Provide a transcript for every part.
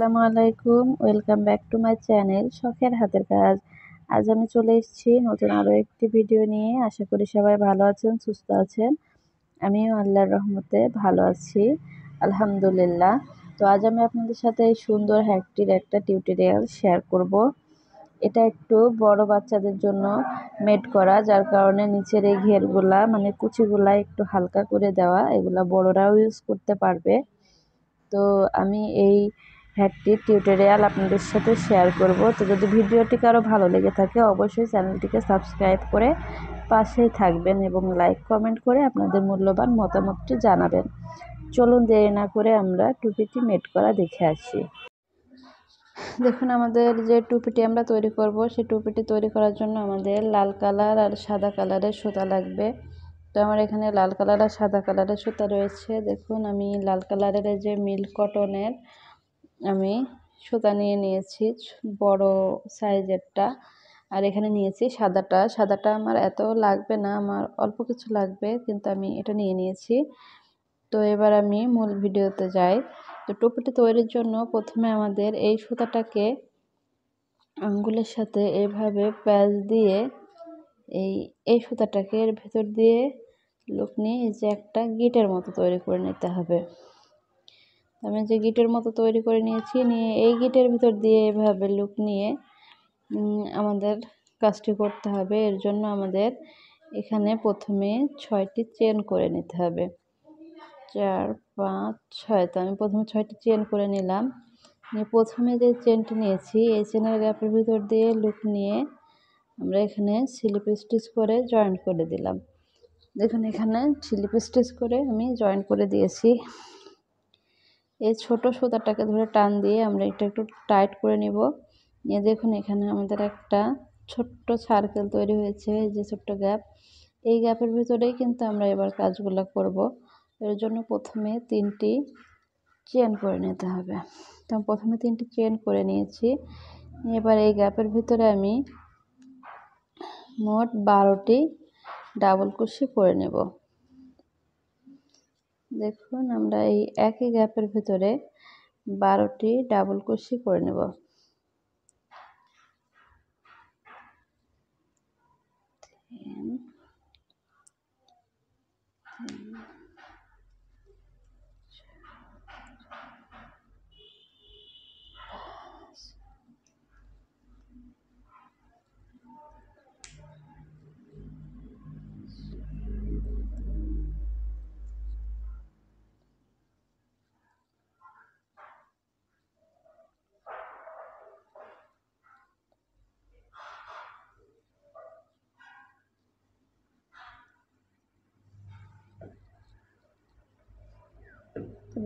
আসসালামু আলাইকুম, welcome back to my channel শখের হাতের কাজ। আজ আমি চলে এসেছি নতুন আরও একটি ভিডিও নিয়ে। আশা করি সবাই ভালো আছেন, সুস্থ আছেন। আমিও আল্লাহর রহমতে ভালো আছি, আলহামদুলিল্লাহ। তো আজ আমি আপনাদের সাথে এই সুন্দর হ্যাকটির একটা টিউটোরিয়াল শেয়ার করব। এটা একটু বড় বাচ্চাদের জন্য মেড করা, যার কারণে নিচের এই ঘেরগুলা মানে কুচিগুলা একটু হালকা করে দেওয়া, এগুলা বড়রাও ইউজ করতে পারবে। তো আমি এই হ্যাকটির টিউটোরিয়াল আপনাদের সাথে শেয়ার করব। তো যদি ভিডিওটি কারো ভালো লেগে থাকে অবশ্যই চ্যানেলটিকে সাবস্ক্রাইব করে পাশেই থাকবেন এবং লাইক কমেন্ট করে আপনাদের মূল্যবান মতামতটি জানাবেন। চলুন দেরি না করে আমরা টুপিটি মেড করা দেখে আসি। দেখুন, আমাদের যে টুপিটি আমরা তৈরি করব সেই টুপিটি তৈরি করার জন্য আমাদের লাল কালার আর সাদা কালারের সুতা লাগবে। তো আমার এখানে লাল কালার আর সাদা কালারের সুতা রয়েছে। দেখুন, আমি লাল কালারের যে মিল্ক কটনের আমি সুতা নিয়ে নিয়েছি, বড় সাইজেরটা। আর এখানে নিয়েছি সাদাটা আমার এত লাগবে না, আমার অল্প কিছু লাগবে, কিন্তু আমি এটা নিয়ে নিয়েছি। তো এবার আমি মূল ভিডিওতে যাই। তো টুপিটি তৈরির জন্য প্রথমে আমাদের এই সুতাটাকে আঙ্গুলের সাথে এইভাবে প্যাঁচ দিয়ে এই সুতাটাকে এর ভেতর দিয়ে লুক নিয়ে এই যে একটা গিটের মতো তৈরি করে নিতে হবে। আমি যে গিটের মতো তৈরি করে নিয়েছি, নিয়ে এই গিটের ভিতর দিয়ে এভাবে লুক নিয়ে আমাদের কাজটি করতে হবে। এর জন্য আমাদের এখানে প্রথমে 6টি চেন করে নিতে হবে। 4, 5, 6। তো আমি প্রথমে 6টি চেন করে নিলাম। নিয়ে প্রথমে যে চেনটি নিয়েছি এই চেনের গ্যাপের ভিতর দিয়ে লুক নিয়ে আমরা এখানে স্লিপ স্টিচ করে জয়েন্ট করে দিলাম। দেখুন, এখানে স্লিপ স্টিচ করে আমি জয়েন্ট করে দিয়েছি। এই ছোট সুতাটাকে ধরে টান দিয়ে আমরা এটা একটু টাইট করে নিব। নিয়ে দেখুন, এখানে আমাদের একটা ছোট্ট সার্কেল তৈরি হয়েছে, এই যে ছোট্ট গ্যাপ। এই গ্যাপের ভিতরেই কিন্তু আমরা এবার কাজগুলো করব। এর জন্য প্রথমে 3টি চেন করে নিতে হবে। তো প্রথমে 3টি চেন করে নিয়েছি। এবার এই গ্যাপের ভিতরে আমি মোট 12টি ডাবল কুশি করে নেব। দেখুন, আমরা এই একই গ্যাপের ভিতরে 12টি ডাবল কুশি করে নেব।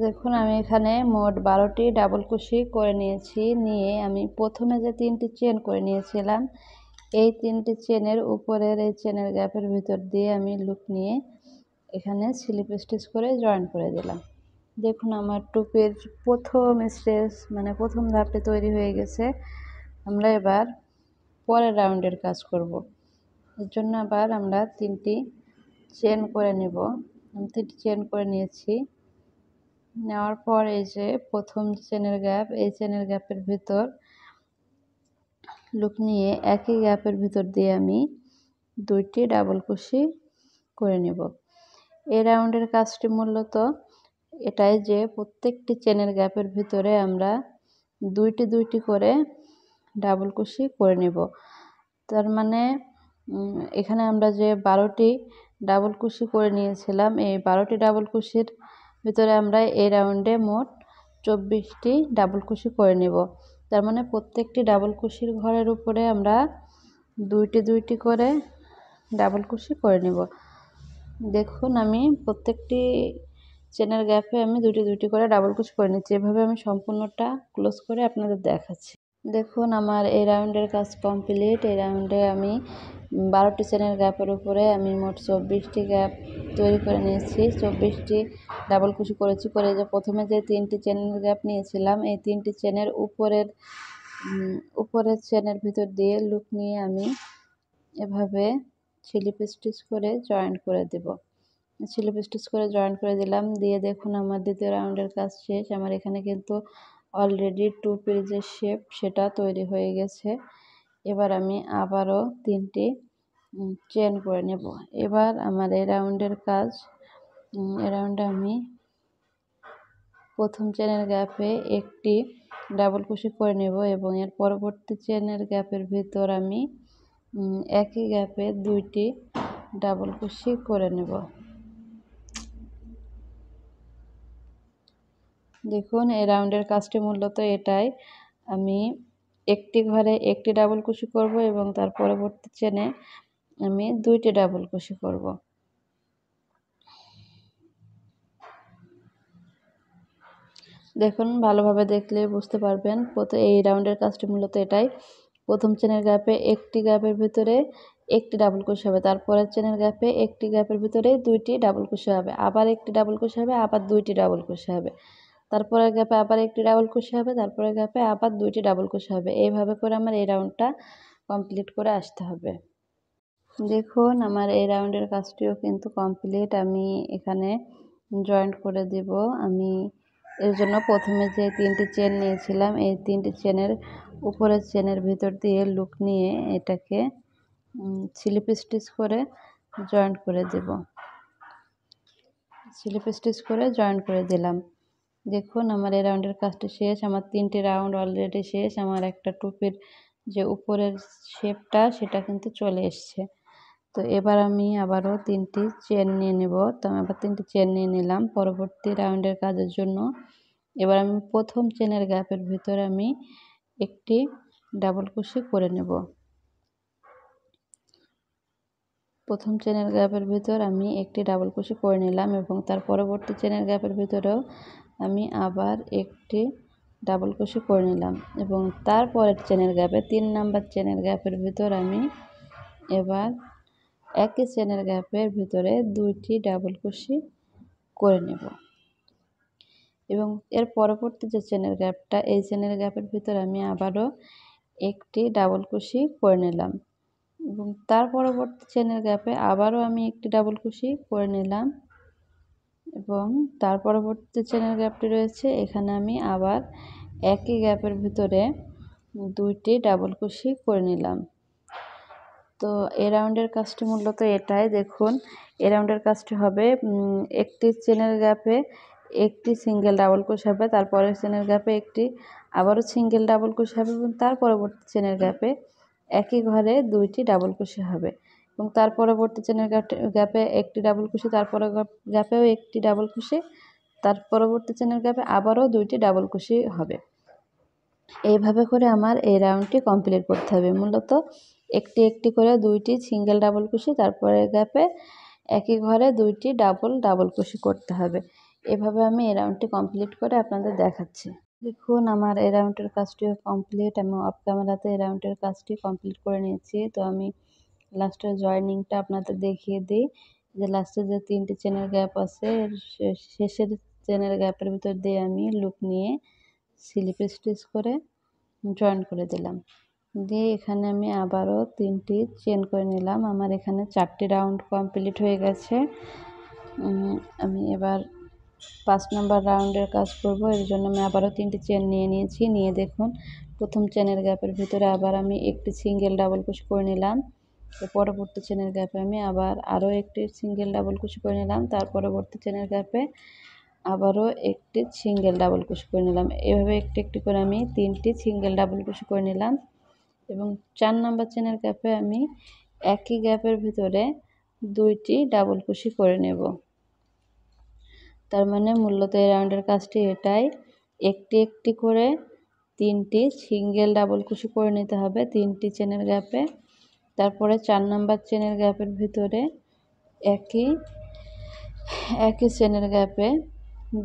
দেখুন, আমি এখানে মোট 12টি ডাবল কুশি করে নিয়েছি। নিয়ে আমি প্রথমে যে 3টি চেন করে নিয়েছিলাম এই 3টি চেনের উপরের এই চেনের গ্যাপের ভিতর দিয়ে আমি লুপ নিয়ে এখানে স্লিপ স্টিচ করে জয়েন করে দিলাম। দেখুন, আমার টুপির প্রথম স্টেজ মানে প্রথম ধাপটি তৈরি হয়ে গেছে। আমরা এবার পরের রাউন্ডের কাজ করব। এর জন্য আবার আমরা 3টি চেন করে নেব। আমি 3টি চেন করে নিয়েছি। নেওয়ার পর এই যে প্রথম চেনের গ্যাপ, এই চেনের গ্যাপের ভিতর লুপ নিয়ে একই গ্যাপের ভিতর দিয়ে আমি 2টি ডাবল কুশি করে নেব। এই রাউন্ডের কাজটি মূলত এটাই যে প্রত্যেকটি চেনের গ্যাপের ভিতরে আমরা 2টি করে ডাবল কুশি করে নেব। তার মানে এখানে আমরা যে 12টি ডাবল কুশি করে নিয়েছিলাম, এই 12টি ডাবল কুশির ভিতরে আমরা এই রাউন্ডে মোট 24টি ডাবল কুশি করে নেব। তার মানে প্রত্যেকটি ডাবল কুশির ঘরের উপরে আমরা 2টি করে ডাবল কুশি করে নেব। দেখুন, আমি প্রত্যেকটি চেনের গ্যাপে আমি 2টি করে ডাবল কুশি করে নিচ্ছি। এভাবে আমি সম্পূর্ণটা ক্লোজ করে আপনাদের দেখাচ্ছি। দেখুন, আমার এই রাউন্ডের কাজ কমপ্লিট। এই রাউন্ডে আমি 12টি চেনের গ্যাপের উপরে আমি মোট 24টি গ্যাপ তৈরি করে নিয়েছি। 24টি ডাবল কুশি করেছি। করে যে প্রথমে যে 3টি চেনের গ্যাপ নিয়েছিলাম এই 3টি চেনের উপরের চেনের ভিতর দিয়ে লুপ নিয়ে আমি এভাবে স্লিপ স্টিচ করে জয়েন্ট করে দেব। স্লিপ স্টিচ করে জয়েন্ট করে দিলাম। দিয়ে দেখুন, আমার দ্বিতীয় রাউন্ডের কাজ শেষ। আমার এখানে কিন্তু অলরেডি টুপির যে শেপ সেটা তৈরি হয়ে গেছে। এবার আমি আবারও 3টি চেন করে নেব। এবার আমার এই রাউন্ডের কাজ, এই রাউন্ডে আমি প্রথম চেনের গ্যাপে একটি ডাবল ক্রোশে করে নেব এবং এর পরবর্তী চেনের গ্যাপের ভিতর আমি একই গ্যাপে 2টি ডাবল ক্রোশে করে নেব। দেখুন এই রাউন্ডের কাজটি মূলত এটাই, আমি একটি ঘরে একটি ডাবল ক্রোশে করব এবং তার পরবর্তী চেনে আমি 2টি ডাবল ক্রোশে করব। দেখুন ভালোভাবে দেখলে বুঝতে পারবেন এই রাউন্ডের কাজটি মূলত এটাই। প্রথম চেনের গ্যাপে একটি গ্যাপের ভিতরে একটি ডাবল ক্রোশে হবে, তারপরের চেনের গ্যাপে একটি গ্যাপের ভিতরে 2টি ডাবল ক্রোশে হবে, আবার একটি ডাবল ক্রোশে হবে, আবার 2টি ডাবল ক্রোশে হবে, তারপরের গ্যাপে আবার একটি ডাবল ক্রোশে হবে, তারপরের গ্যাপে আবার 2টি ডাবল ক্রোশে হবে। এইভাবে করে আমার এই রাউন্ডটা কমপ্লিট করে আসতে হবে। দেখুন আমার এই রাউন্ডের কাজটিও কিন্তু কমপ্লিট। আমি এখানে জয়েন্ট করে দেব। আমি এর জন্য প্রথমে যে 3টি চেন নিয়েছিলাম, এই 3টি চেনের উপরের চেনের ভিতর দিয়ে লুপ নিয়ে এটাকে স্লিপ স্টিচ করে জয়েন্ট করে দেব। স্লিপ স্টিচ করে জয়েন্ট করে দিলাম। দেখুন আমার এই রাউন্ডের কাজটি শেষ। আমার 3টি রাউন্ড অলরেডি শেষ। আমার একটা টুপির যে উপরের শেপটা সেটা কিন্তু চলে এসছে। তো এবার আমি আবারও 3টি চেন নিয়ে নেব। তো আমি আবার 3টি চেন নিয়ে নিলাম পরবর্তী রাউন্ডের কাজের জন্য। এবার আমি প্রথম চেনের গ্যাপের ভিতরে আমি একটি ডাবল ক্রোশে করে নেব। প্রথম চেনের গ্যাপের ভিতর আমি একটি ডাবল ক্রোশে করে নিলাম এবং তার পরবর্তী চেনের গ্যাপের ভিতরেও আমি আবার একটি ডাবল ক্রোশে করে নিলাম এবং তারপরের চেনের গ্যাপে 3 নাম্বার চেনের গ্যাপের ভিতর আমি এবার একই চেনের গ্যাপের ভিতরে 2টি ডাবল ক্রোশে করে নেব এবং এর পরবর্তী যে চেনের গ্যাপটা, এই চেনের গ্যাপের ভিতর আমি আবারও একটি ডাবল ক্রোশে করে নিলাম এবং তার পরবর্তী চেনের গ্যাপে আবারও আমি একটি ডাবল ক্রোশে করে নিলাম এবং তার পরবর্তী চেনের গ্যাপটি রয়েছে এখানে আমি আবার একই গ্যাপের ভিতরে 2টি ডাবল ক্রোশে করে নিলাম। তো এই রাউন্ডের কাজটি মূলত এটাই। দেখুন এই রাউন্ডের কাজটি হবে একটি চেনের গ্যাপে একটি সিঙ্গেল ডাবল ক্রোশে হবে, তারপরের চেনের গ্যাপে একটি আবারও সিঙ্গেল ডাবল ক্রোশে হবে এবং তার পরবর্তী চেনের গ্যাপে একই ঘরে 2টি ডাবল ক্রোশে হবে এবং তার পরবর্তী চেনের গ্যাপে একটি ডাবল ক্রোশে, তারপরে গ্যাপেও একটি ডাবল ক্রোশে, তার পরবর্তী চেনের গ্যাপে আবারও 2টি ডাবল ক্রোশে হবে। এইভাবে করে আমার এই রাউন্ডটি কমপ্লিট করতে হবে। মূলত একটি একটি করে 2টি সিঙ্গেল ডাবল ক্রোশে, তারপরে গ্যাপে একই ঘরে 2টি ডাবল ক্রোশে করতে হবে। এভাবে আমি এই রাউন্ডটি কমপ্লিট করে আপনাদের দেখাচ্ছি। দেখুন আমার এই রাউন্ডের কাজটিও কমপ্লিট। আমি অফ ক্যামেরাতে এই রাউন্ডের কাজটি কমপ্লিট করে নিয়েছি। তো আমি লাস্টের জয়েনিংটা আপনাদের দেখিয়ে দিই যে লাস্টে যে 3টি চেনের গ্যাপ আছে শেষের চেনের গ্যাপের ভিতর দিয়ে আমি লুপ নিয়ে স্লিপ স্টিচ করে জয়েন করে দিলাম। দিয়ে এখানে আমি আবারও 3টি চেন করে নিলাম। আমার এখানে 4টি রাউন্ড কমপ্লিট হয়ে গেছে। আমি এবার 5 নম্বর রাউন্ডের কাজ করব। এর জন্য আমি আবারও 3টি চেন নিয়ে নিয়েছি। নিয়ে দেখুন প্রথম চেনের গ্যাপের ভিতরে আবার আমি একটি সিঙ্গেল ডাবল ক্রোশে করে নিলাম। পরবর্তী চেনের গ্যাপে আমি আবার আরও একটি সিঙ্গেল ডাবল ক্রোশে করে নিলাম। তার পরবর্তী চেনের গ্যাপে আবারও একটি সিঙ্গেল ডাবল ক্রোশে করে নিলাম। এভাবে একটি একটি করে আমি 3টি সিঙ্গেল ডাবল ক্রোশে করে নিলাম এবং 4 নম্বর চেনের গ্যাপে আমি একই গ্যাপের ভিতরে 2টি ডাবল ক্রোশে করে নেব। তার মানে মূলত এই রাউন্ডের কাজটি এটাই, একটি একটি করে 3টি সিঙ্গেল ডাবল ক্রোশে করে নিতে হবে 3টি চেনের গ্যাপে। তারপরে 4 নম্বর চেনের গ্যাপের ভিতরে একই চেনের গ্যাপে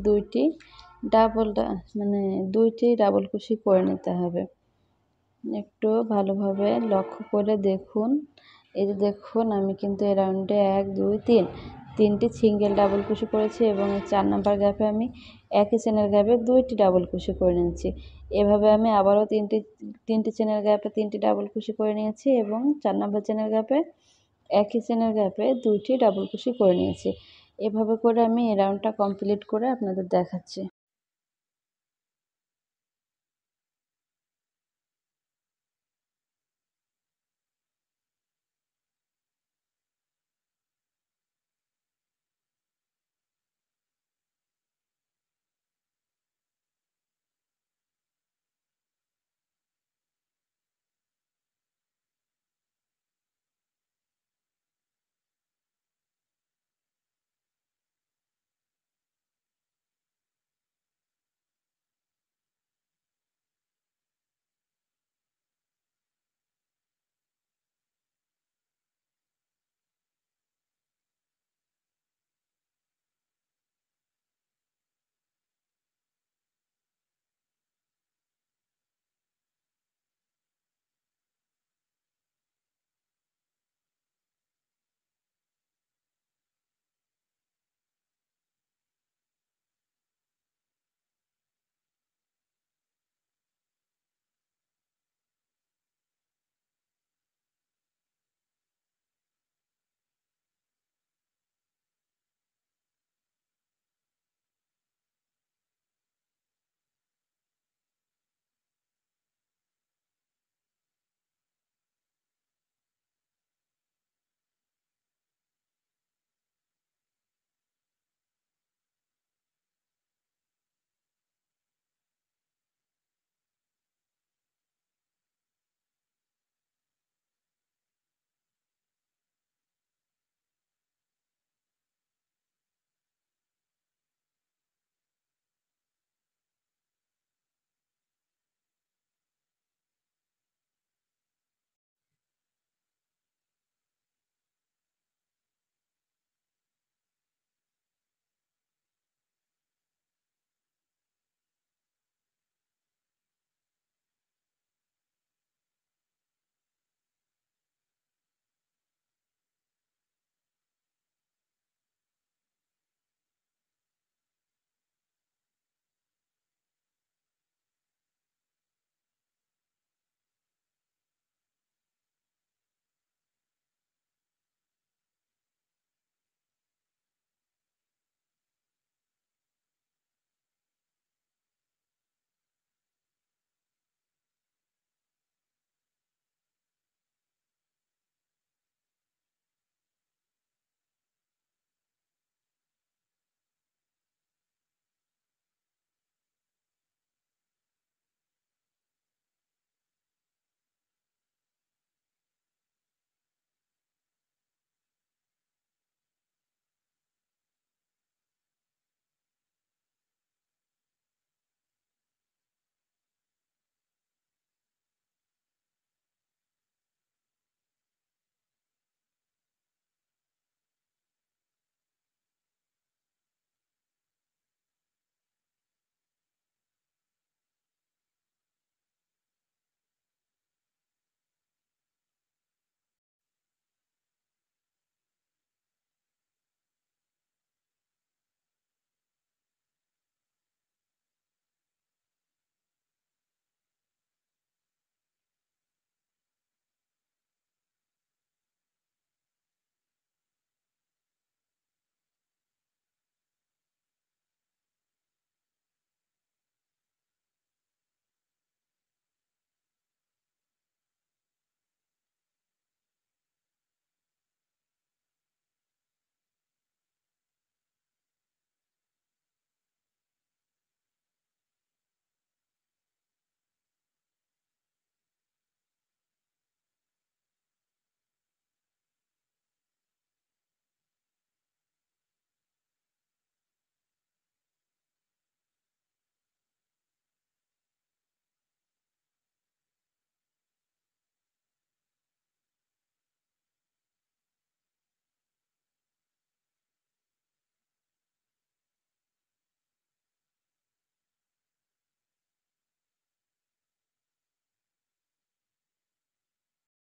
2টি ডাবল ক্রোশে করে নিতে হবে। একটু ভালোভাবে লক্ষ্য করে দেখুন। এই যে দেখুন আমি কিন্তু এই রাউন্ডে 1 2 3টি সিঙ্গেল ডাবল ক্রোশে করেছি এবং 4 নাম্বার গ্যাপে আমি একই চেনের গ্যাপে 2টি ডাবল ক্রোশে করে নিয়েছি। এভাবে আমি আবারও 3টি চেনের গ্যাপে 3টি ডাবল ক্রোশে করে নিয়েছি এবং 4 নাম্বার চেনের গ্যাপে একই চেনের গ্যাপে 2টি ডাবল ক্রোশে করে নিয়েছি। এভাবে করে আমি এই রাউন্ডটা কমপ্লিট করে আপনাদের দেখাচ্ছি।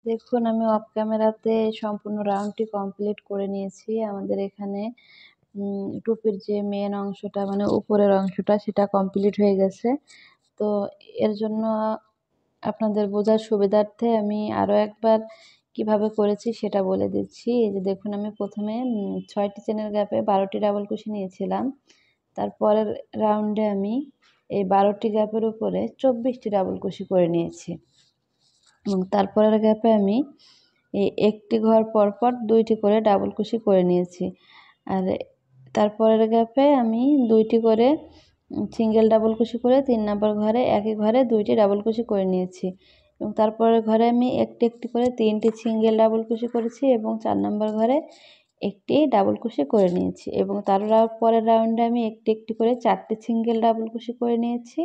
দেখুন আমি অফ ক্যামেরাতে সম্পূর্ণ রাউন্ডটি কমপ্লিট করে নিয়েছি। আমাদের এখানে টুপির যে মেন অংশটা মানে উপরের অংশটা সেটা কমপ্লিট হয়ে গেছে। তো এর জন্য আপনাদের বোঝার সুবিধার্থে আমি আরও একবার কিভাবে করেছি সেটা বলে দিচ্ছি। এই যে দেখুন আমি প্রথমে ৬টি চেনের গ্যাপে ১২টি ডাবল কুশি নিয়েছিলাম। তারপরের রাউন্ডে আমি এই ১২টি গ্যাপের উপরে ২৪টি ডাবল কুশি করে নিয়েছি এবং তারপরের গ্যাপে আমি এই একটি ঘর পরপর ২টি করে ডাবল কুশি করে নিয়েছি। আর তারপরের গ্যাপে আমি ২টি করে সিঙ্গেল ডাবল কুশি করে ৩ নম্বর ঘরে একই ঘরে ২টি ডাবল কুশি করে নিয়েছি এবং তারপরের ঘরে আমি একটি একটি করে ৩টি সিঙ্গেল ডাবল কুশি করেছি এবং ৪ নম্বর ঘরে একটি ডাবল কুশি করে নিয়েছি এবং তার পরের রাউন্ডে আমি একটি একটি করে 4টি সিঙ্গেল ডাবল কুশি করে নিয়েছি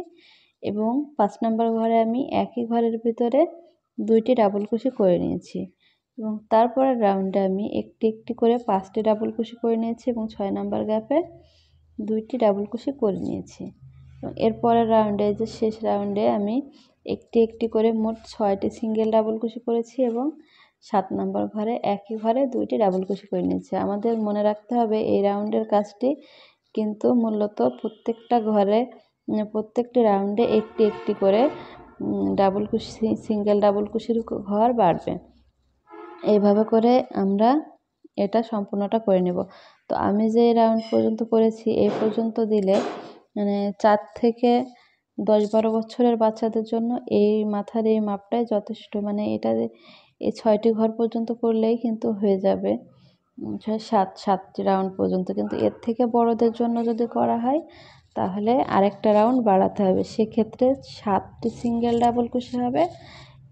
এবং ৫ নম্বর ঘরে আমি একই ঘরের ভিতরে 2টি ডাবল কুশি করে নিয়েছি এবং তারপরের রাউন্ডে আমি একটি একটি করে 5টি ডাবল কুশি করে নিয়েছি এবং 6 নম্বর গ্যাপে 2টি ডাবল কুশি করে নিয়েছি এবং এরপরের রাউন্ডে যে শেষ রাউন্ডে আমি একটি একটি করে মোট 6টি সিঙ্গেল ডাবল কুশি করেছি এবং 7 নম্বর ঘরে একই ঘরে 2টি ডাবল কুশি করে নিয়েছি। আমাদের মনে রাখতে হবে এই রাউন্ডের কাজটি কিন্তু মূলত প্রত্যেকটা ঘরে প্রত্যেকটি রাউন্ডে একটি একটি করে ডাবল কুশি সিঙ্গেল ডাবল কুশির ঘর বাড়বে। এইভাবে করে আমরা এটা সম্পূর্ণটা করে নেব। তো আমি যে রাউন্ড পর্যন্ত করেছি এই পর্যন্ত দিলে মানে 4 থেকে 10-12 বছরের বাচ্চাদের জন্য এই মাথার এই মাপটাই যথেষ্ট। মানে এটা এই 6টি ঘর পর্যন্ত করলেই কিন্তু হয়ে যাবে 7টি রাউন্ড পর্যন্ত। কিন্তু এর থেকে বড়দের জন্য যদি করা হয় তাহলে আরেকটা রাউন্ড বাড়াতে হবে। সেক্ষেত্রে 7টি সিঙ্গেল ডাবল কুশি হবে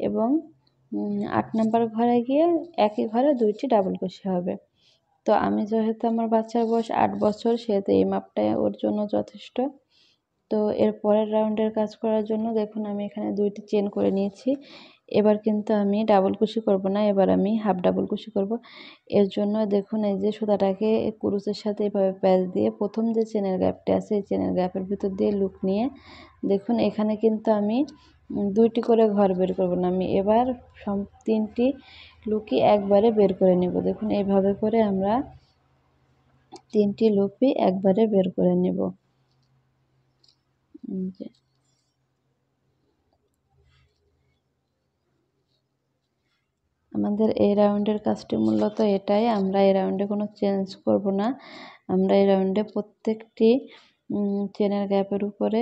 এবং 8 নম্বর ঘরে গিয়ে একই ঘরে 2টি ডাবল কুশি হবে। তো আমি যেহেতু আমার বাচ্চার বয়স 8 বছর সেহেতু এই মাপটাই ওর জন্য যথেষ্ট। তো এর পরের রাউন্ডের কাজ করার জন্য দেখুন আমি এখানে 2টি চেন করে নিয়েছি। এবার কিন্তু আমি ডাবল কুশি করব না, এবার আমি হাফ ডাবল কুশি করব। এর জন্য দেখুন এই যে সুতাটাকে কুরুশের সাথে এভাবে প্যাঁচ দিয়ে প্রথম যে চেনের গ্যাপটা আছে এই চেনের গ্যাপের ভিতর দিয়ে লুপ নিয়ে দেখুন এখানে কিন্তু আমি 2টি করে ঘর বের করব না, আমি এবার 3টি লুকই একবারে বের করে নেব। দেখুন এইভাবে করে আমরা 3টি লুপই একবারে বের করে নেব। আমাদের এই রাউন্ডের কাজটি মূলত এটাই, আমরা এই রাউন্ডে কোনো চেঞ্জ করব না। আমরা এই রাউন্ডে প্রত্যেকটি চেনের গ্যাপের উপরে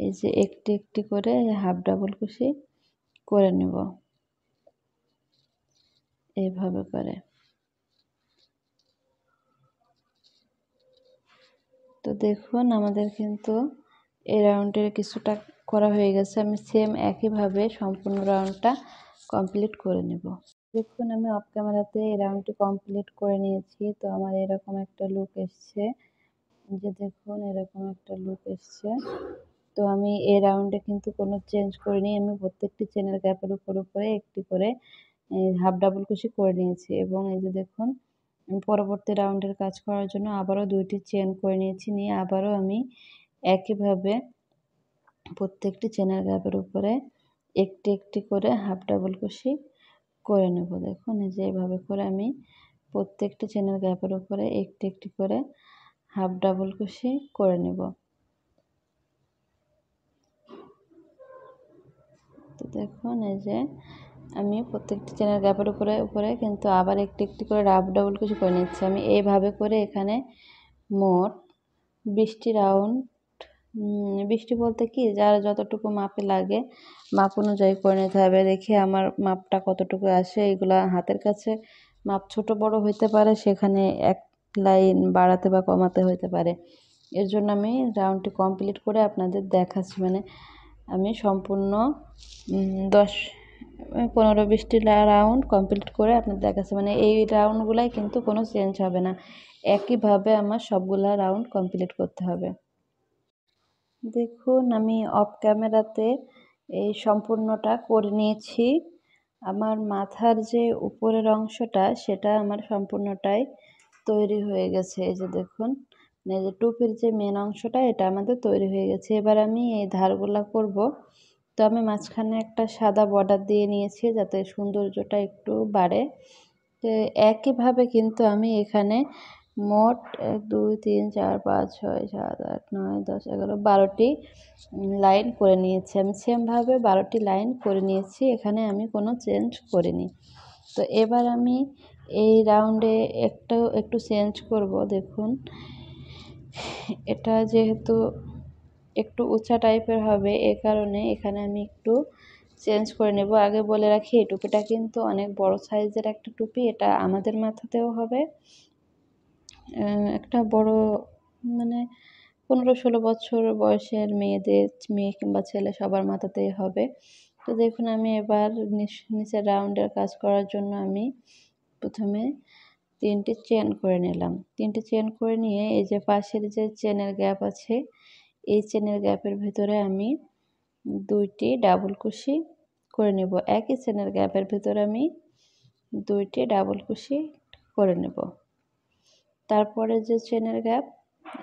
এই যে একটি একটি করে হাফ ডাবল কুশি করে নেব এইভাবে করে। তো দেখুন আমাদের কিন্তু এই রাউন্ডের কিছুটা করা হয়ে গেছে। আমি সেম একইভাবে সম্পূর্ণ রাউন্ডটা কমপ্লিট করে নেব। দেখুন আমি অফ ক্যামেরাতে এই রাউন্ডটি কমপ্লিট করে নিয়েছি। তো আমার এরকম একটা লুক এসছে, যে দেখুন এরকম একটা লুক এসছে। তো আমি এই রাউন্ডে কিন্তু কোনো চেঞ্জ করিনি, আমি প্রত্যেকটি চেনের গ্যাপের উপরে একটি করে হাফ ডাবল কুশি করে নিয়েছি এবং এই যে দেখুন পরবর্তী রাউন্ডের কাজ করার জন্য আবারও 2টি চেন করে নিয়েছি, নিয়ে আবারও আমি একইভাবে প্রত্যেকটি চেনের গ্যাপের উপরে একটি একটি করে হাফ ডাবল কুশি করে নেব। দেখুন এই যে এইভাবে করে আমি প্রত্যেকটি চেনের গ্যাপের উপরে একটি একটি করে হাফ ডাবল কুশি করে নেব। তো দেখুন এই যে আমি প্রত্যেকটি চেনের গ্যাপের উপরে কিন্তু আবার একটি একটি করে হাফ ডাবল কুশি করে নিচ্ছি। আমি এইভাবে করে এখানে মোট 20টি রাউন্ড, 20টি বলতে কি যার যতটুকু মাপে লাগে মাপ অনুযায়ী করে নিতে হবে। দেখি আমার মাপটা কতটুকু আসে। এগুলা হাতের কাছে মাপ ছোট বড় হইতে পারে, সেখানে এক লাইন বাড়াতে বা কমাতে হইতে পারে। এর জন্য আমি রাউন্ডটি কমপ্লিট করে আপনাদের দেখাচ্ছি। মানে আমি সম্পূর্ণ 15-20টি রাউন্ড কমপ্লিট করে আপনাদের দেখাচ্ছি। মানে এই রাউন্ডগুলাই কিন্তু কোনো চেঞ্জ হবে না, একইভাবে আমার সবগুলা রাউন্ড কমপ্লিট করতে হবে। দেখুন আমি অফ ক্যামেরাতে এই সম্পূর্ণটা করে নিয়েছি। আমার মাথার যে উপরের অংশটা সেটা আমার সম্পূর্ণটাই তৈরি হয়ে গেছে। এই যে দেখুন এই যে টুপির যে মেন অংশটা এটা আমাদের তৈরি হয়ে গেছে। এবার আমি এই ধারগুলা করব। তো আমি মাঝখানে একটা সাদা বর্ডার দিয়ে নিয়েছি যাতে সৌন্দর্যটা একটু বাড়ে। তো একইভাবে কিন্তু আমি এখানে মোট 1 2 3 4 5 6 7 8 9 10 11 12টি লাইন করে নিয়েছি। আমি সেমভাবে 12টি লাইন করে নিয়েছি, এখানে আমি কোনো চেঞ্জ করিনি। তো এবার আমি এই রাউন্ডে একটু চেঞ্জ করব। দেখুন, এটা যেহেতু একটু উঁচা টাইপের হবে, এ কারণে এখানে আমি একটু চেঞ্জ করে নেব। আগে বলে রাখি, এই টুপিটা কিন্তু অনেক বড় সাইজের একটা টুপি, এটা আমাদের মাথাতেও হবে। একটা বড় মানে 15-16 বছর বয়সের মেয়ে কিংবা ছেলে সবার মাথাতেই হবে। তো দেখুন, আমি এবার নিচের রাউন্ডের কাজ করার জন্য আমি প্রথমে 3টি চেন করে নিলাম। 3টি চেন করে নিয়ে এই যে পাশের যে চেনের গ্যাপ আছে, এই চেনের গ্যাপের ভিতরে আমি 2টি ডাবল কুশি করে নেব। একই চেনের গ্যাপের ভিতরে আমি 2টি ডাবল কুশি করে নেব। তারপরে যে চেনের গ্যাপ,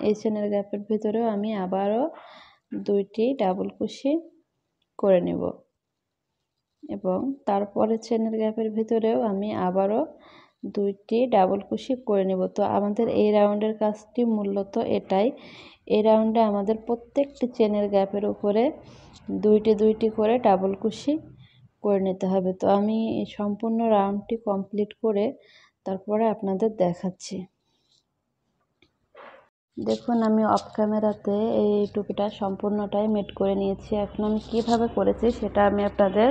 এই চেনের গ্যাপের ভিতরেও আমি আবারও 2টি ডাবল কুশি করে নেব এবং তারপরে চেনের গ্যাপের ভিতরেও আমি আবারও 2টি ডাবল কুশি করে নেব। তো আমাদের এই রাউন্ডের কাজটি মূলত এটাই। এই রাউন্ডে আমাদের প্রত্যেকটি চেনের গ্যাপের উপরে 2টি করে ডাবল কুশি করে নিতে হবে। তো আমি সম্পূর্ণ রাউন্ডটি কমপ্লিট করে তারপরে আপনাদের দেখাচ্ছি। দেখুন, আমি অফ ক্যামেরাতে এই টুপিটা সম্পূর্ণটাই মেট করে নিয়েছি। এখন আমি কিভাবে করেছি সেটা আমি আপনাদের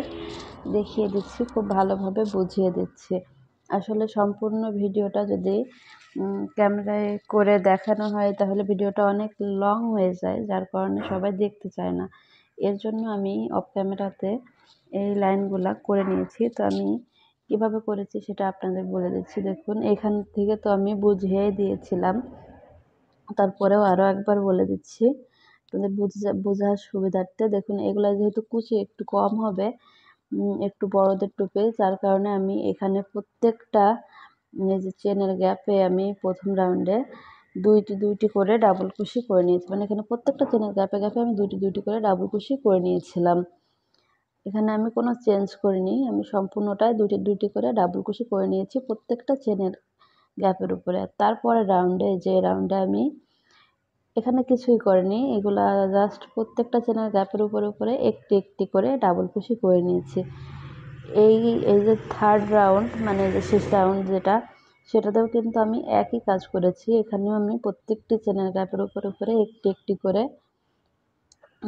দেখিয়ে দিচ্ছি, খুব ভালোভাবে বুঝিয়ে দিচ্ছি। আসলে সম্পূর্ণ ভিডিওটা যদি ক্যামেরায় করে দেখানো হয় তাহলে ভিডিওটা অনেক লং হয়ে যায়, যার কারণে সবাই দেখতে চায় না। এর জন্য আমি অফ ক্যামেরাতে এই লাইনগুলা করে নিয়েছি। তো আমি কিভাবে করেছি সেটা আপনাদের বলে দিচ্ছি। দেখুন, এখান থেকে তো আমি বুঝিয়ে দিয়েছিলাম, তারপরেও আরও একবার বলে দিচ্ছি আপনাদের বোঝার সুবিধার্থে। দেখুন, এগুলা যেহেতু কুচি একটু কম হবে, একটু বড়দের টুপি, যার কারণে আমি এখানে প্রত্যেকটা এই যে চেনের গ্যাপে আমি প্রথম রাউন্ডে 2টি করে ডাবল কুশি করে নিয়েছি। মানে এখানে প্রত্যেকটা চেনের গ্যাপে আমি 2টি করে ডাবল কুশি করে নিয়েছিলাম। এখানে আমি কোনো চেঞ্জ করিনি, আমি সম্পূর্ণটাই 2টি করে ডাবল কুশি করে নিয়েছি প্রত্যেকটা চেনের গ্যাপের উপরে। তারপরে রাউন্ডে আমি এখানে কিছুই করিনি, এগুলা জাস্ট প্রত্যেকটা চেনের গ্যাপের উপরে একটি করে ডাবল কুশি করে নিয়েছি। এই যে থার্ড রাউন্ড, মানে যে শেষ রাউন্ড যেটা, সেটাতেও কিন্তু আমি একই কাজ করেছি। এখানেও আমি প্রত্যেকটি চেনের গ্যাপের উপরে একটি করে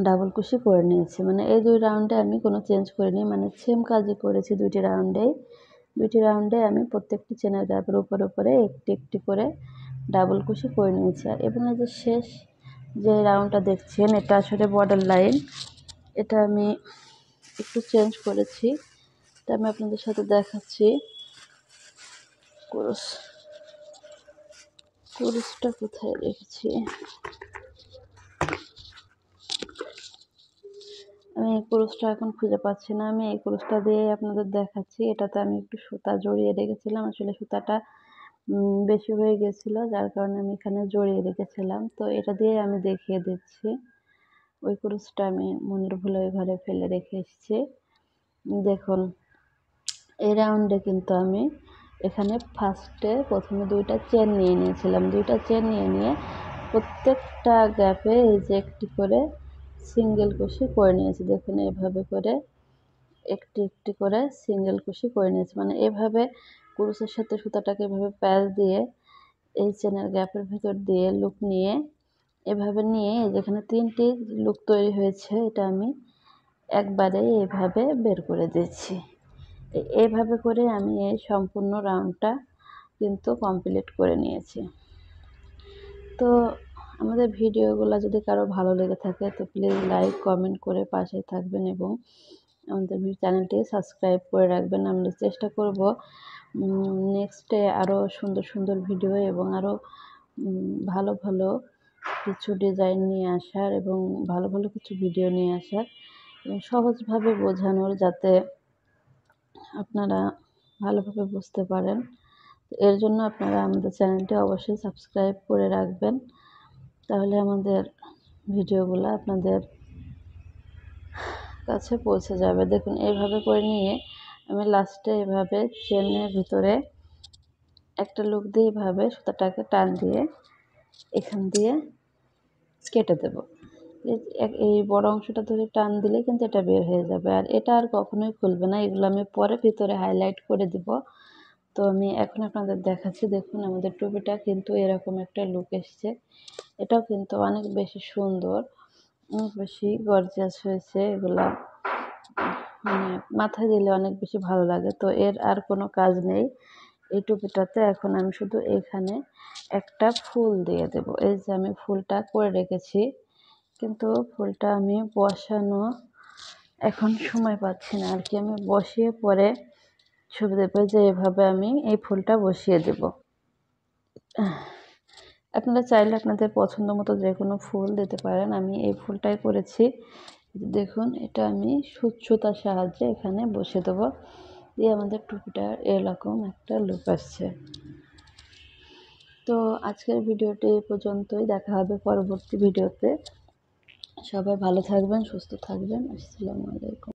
ডাবল কুশি করে নিয়েছি। মানে এই 2 রাউন্ডে আমি কোনো চেঞ্জ করিনি, মানে সেম কাজই করেছি 2টি রাউন্ডে আমি প্রত্যেকটি চেনের গ্যাপের উপরে একটি করে ডাবল কুশি করে নিয়েছি। আর এবং এই যে শেষ যে রাউন্ডটা দেখছেন, এটা আসলে বর্ডার লাইন, এটা আমি একটু চেঞ্জ করেছি, এটা আমি আপনাদের সাথে দেখাচ্ছি। কুরুশটা কোথায় রেখেছি, আমি এই কুরুশটা এখন খুঁজে পাচ্ছি না। আমি এই কুরুশটা দিয়ে আপনাদের দেখাচ্ছি। এটাতে আমি একটু সুতা জড়িয়ে রেখেছিলাম, আসলে সুতাটা বেশি হয়ে গেছিলো, যার কারণে আমি এখানে জড়িয়ে রেখেছিলাম। তো এটা দিয়ে আমি দেখিয়ে দিচ্ছি। ওই কুরুশটা আমি মনের ভুলে ওই ঘরে ফেলে রেখে এসেছি। দেখুন, এই রাউন্ডে কিন্তু আমি এখানে প্রথমে 2টা চেন নিয়ে নিয়েছিলাম। 2টা চেন নিয়ে প্রত্যেকটা গ্যাপে এই যে একটি করে সিঙ্গেল কুশি করে নিয়েছি। দেখুন, এভাবে করে একটি করে সিঙ্গেল কুশি করে নিয়েছি। মানে এভাবে কুরুশের সাথে সুতাটাকে এভাবে প্যাচ দিয়ে এই চেনের গ্যাপের ভিতর দিয়ে লুপ নিয়ে এভাবে নিয়ে যেখানে 3টি লুপ তৈরি হয়েছে, এটা আমি একবারে এভাবে বের করে দিচ্ছি। এইভাবে করে আমি এই সম্পূর্ণ রাউন্ডটা কিন্তু কমপ্লিট করে নিয়েছি। তো আমাদের ভিডিওগুলো যদি কারো ভালো লেগে থাকে তো প্লিজ লাইক কমেন্ট করে পাশে থাকবেন এবং আমাদের চ্যানেলটি সাবস্ক্রাইব করে রাখবেন। আমরা চেষ্টা করব নেক্সটে আরও সুন্দর ভিডিও এবং আরও ভালো কিছু ডিজাইন নিয়ে আসার এবং ভালো কিছু ভিডিও নিয়ে আসার এবং সহজভাবে বোঝানোর, যাতে আপনারা ভালোভাবে বুঝতে পারেন। এর জন্য আপনারা আমাদের চ্যানেলটি অবশ্যই সাবস্ক্রাইব করে রাখবেন, তাহলে আমাদের ভিডিওগুলো আপনাদের কাছে পৌঁছে যাবে। দেখুন এইভাবে করে নিয়ে আমি লাস্টে এভাবে চেনের ভিতরে একটা লুক দিয়ে এভাবে সুতাটাকে টান দিয়ে এখান দিয়ে কেটে দেব। এই বড় অংশটা ধরে টান দিলে কিন্তু এটা বের হয়ে যাবে, আর এটা আর কখনোই খুলবে না। এগুলো আমি পরে ভিতরে হাইলাইট করে দিব। তো আমি এখন আপনাদের দেখাচ্ছি। দেখুন আমাদের টুপিটা কিন্তু এরকম একটা লুক এসছে। এটাও কিন্তু অনেক বেশি সুন্দর, অনেক বেশি গর্জিয়াস হয়েছে। এগুলা মানে মাথায় দিলে অনেক বেশি ভালো লাগে। তো এর আর কোনো কাজ নেই এই টুপিটাতে। এখন আমি শুধু এখানে একটা ফুল দিয়ে দেব। এই যে আমি ফুলটা করে রেখেছি, কিন্তু ফুলটা আমি বসানো এখন সময় পাচ্ছি না আর কি। আমি বসিয়ে পরে ছবি দেবো যে এভাবে আমি এই ফুলটা বসিয়ে দেব। আপনারা চাইলে আপনাদের পছন্দ মতো যে কোনো ফুল দিতে পারেন। আমি এই ফুলটাই করেছি। দেখুন এটা আমি সুতার সাহায্যে এখানে বসিয়ে দেবো, দিয়ে আমাদের টুপিটার এরকম একটা লুক আসছে। তো আজকের ভিডিওটি এই পর্যন্তই। দেখা হবে পরবর্তী ভিডিওতে। সবাই ভালো থাকবেন, সুস্থ থাকবেন। আসসালামু আলাইকুম।